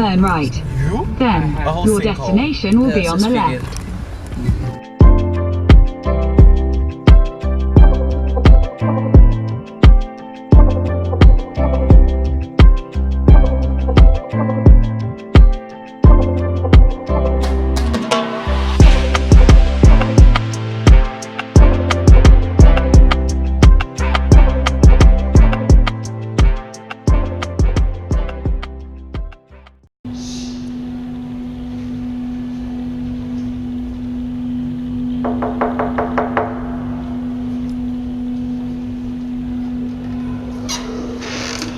turn right. Then, your destination will be on the left.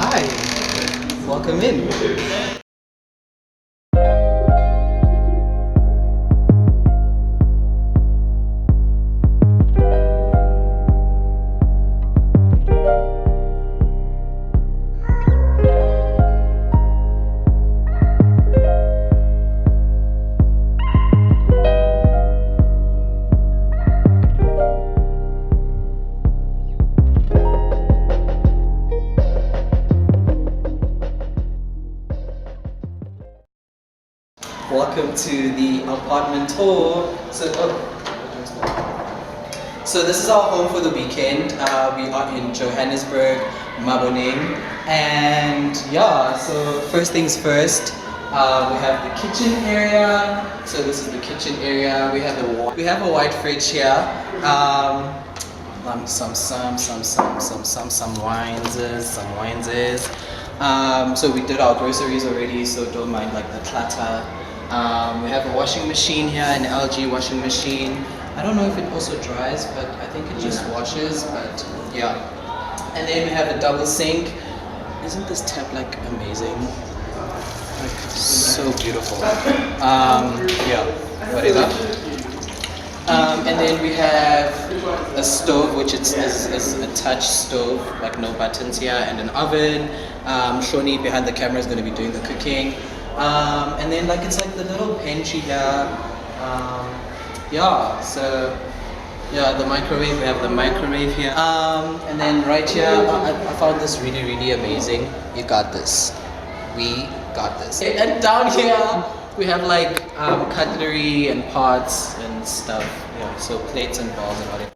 Hi, welcome in. Welcome to the apartment tour. So this is our home for the weekend. We are in Johannesburg, Maboneng, and yeah. So first things first, we have the kitchen area. So this is the kitchen area. We have a white fridge here. Some wines. So we did our groceries already, so don't mind like the clutter. We have a washing machine here, an LG washing machine. I don't know if it also dries, but I think it just washes, but yeah. And then we have a double sink. Isn't this tap like amazing? Like so beautiful. Yeah, whatever. And then we have a stove, which is a touch stove, like no buttons here, and an oven. Shoni behind the camera is going to be doing the cooking. And then like it's like the little pantry here. Yeah, so yeah, the microwave, we have the microwave here. And then right here, I found this really, really amazing. You got this. We got this. And down here, we have like cutlery and pots and stuff. Yeah, so plates and bowls and whatever.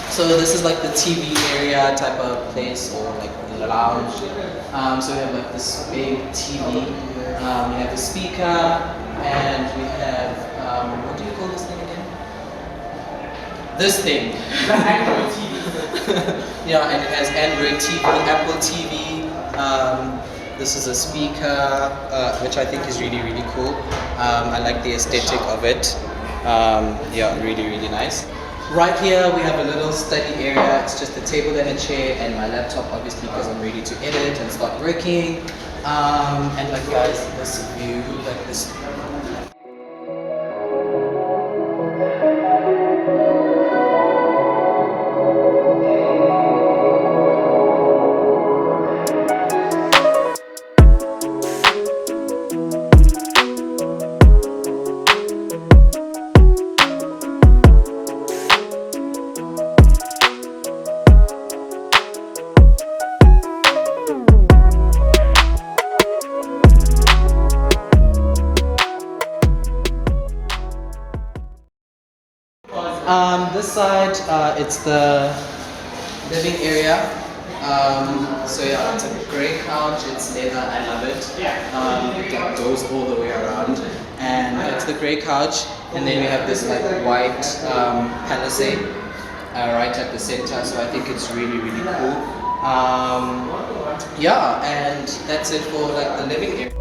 So this is like the TV area type of place, or like the lounge. So we have like this big TV. We have a speaker, and we have what do you call this thing again? This thing. The Android TV. Yeah, and it has Android TV, Apple TV. This is a speaker, which I think is really, really cool. I like the aesthetic of it. Yeah, really, really nice. Right here we have a little study area. It's just a table and a chair and my laptop, obviously, because I'm ready to edit and start working. And like guys, this view, like this. This side, it's the living area. So yeah, it's a grey couch, it's leather, I love it. It goes all the way around. And it's the grey couch, and then we have this like white palisade right at the center, so I think it's really, really cool. Yeah, and that's it for like the living area.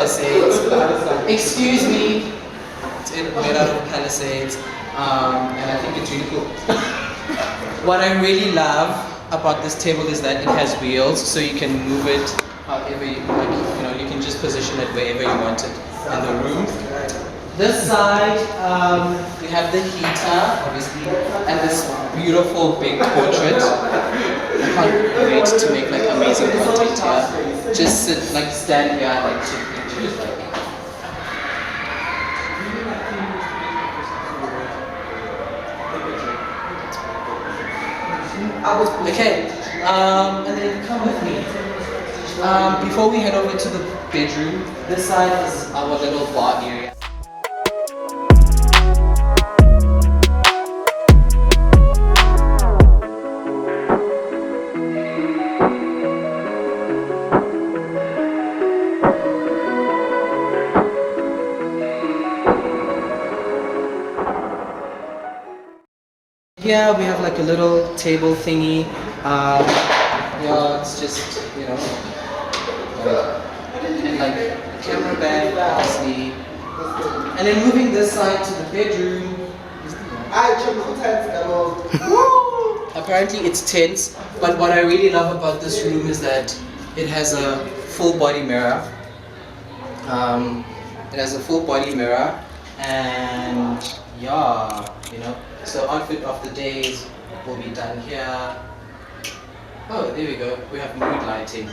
palisades. Excuse me. It's made out of palisades. And I think it's really cool. What I really love about this table is that it has wheels, so you can move it however you like. You know, you can just position it wherever you want it in the room. This side, we have the heater, obviously, and this beautiful big portrait. I can't wait to make like amazing content here. Just sit, like stand here, like take pictures, like. Okay, and then come with me. Before we head over to the bedroom, this side is our little bar area. Here we have like a little table thingy. Yeah, it's just, you know, and like a camera bag, obviously. And then moving this side to the bedroom. Apparently it's tense, but what I really love about this room is that it has a full body mirror. It has a full body mirror, and yeah, you know. So outfit of the days will be done here. Oh, there we go. We have mood lighting.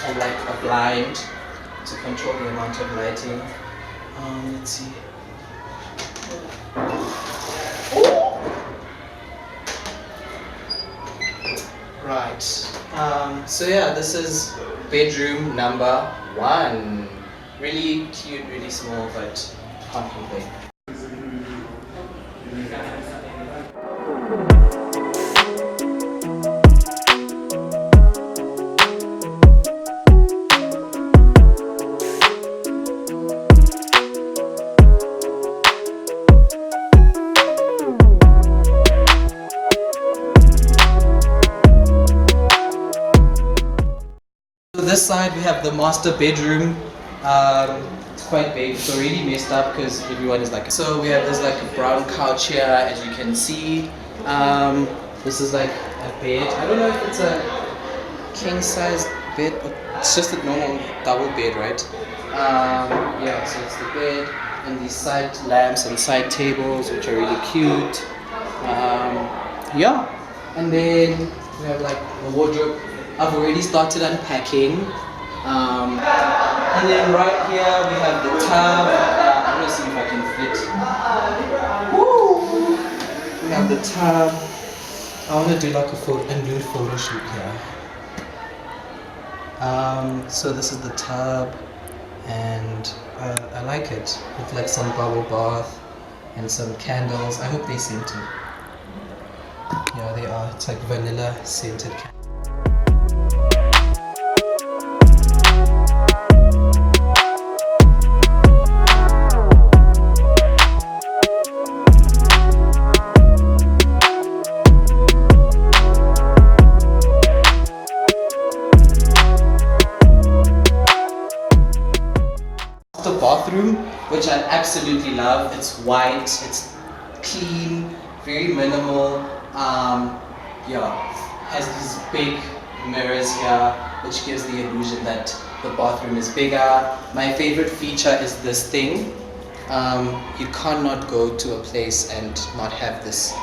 And like a blind to control the amount of lighting. Let's see. Right. So yeah, this is bedroom number 1. Really cute, really small, but can't complain. This side we have the master bedroom. It's quite big. It's already messed up because everyone is like. So we have this like a brown couch here, as you can see. This is like a bed. I don't know if it's a king size bed, but it's just a normal double bed, right? Yeah. So it's the bed and these side lamps and side tables, which are really cute. Yeah. And then we have like a wardrobe. I've already started unpacking. And then right here we have the tub. I'm gonna see if I can fit. Woo! We have the tub. I want to do like a nude photo shoot here. So this is the tub, and I like it with like some bubble bath and some candles. I hope they scented. Yeah, they are. It's like vanilla scented candles. Bathroom, which I absolutely love. It's white, it's clean, very minimal. Yeah, has these big mirrors here, which gives the illusion that the bathroom is bigger. My favorite feature is this thing. You cannot go to a place and not have this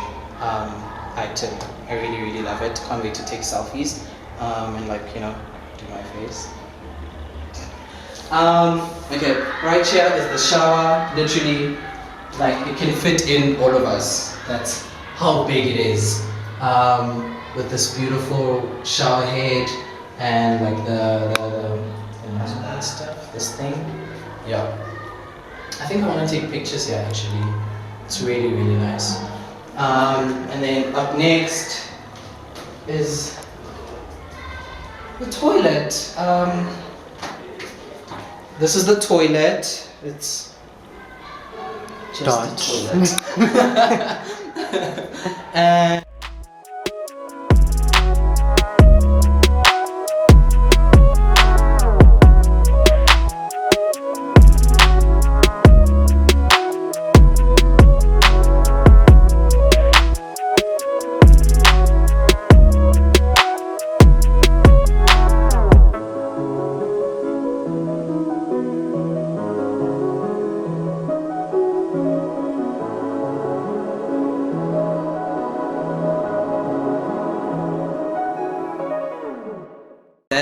item. I really, really love it. Can't wait to take selfies and like, you know, do my face. Okay, right here is the shower. Literally, like it can fit in all of us. That's how big it is. With this beautiful shower head and like the stuff, this thing. Yeah. I think I want to take pictures here actually. It's really, really nice. And then up next is the toilet. This is the toilet. It's just a toilet. And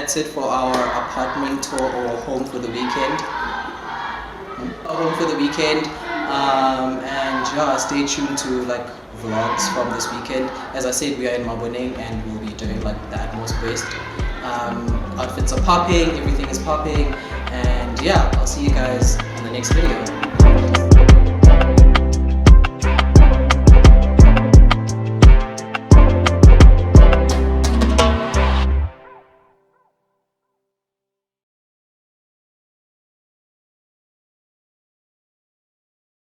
that's it for our apartment tour or home for the weekend. And yeah, stay tuned to like vlogs from this weekend. As I said, we are in Maboneng and we'll be doing like the utmost best. Outfits are popping, everything is popping, and yeah, I'll see you guys in the next video.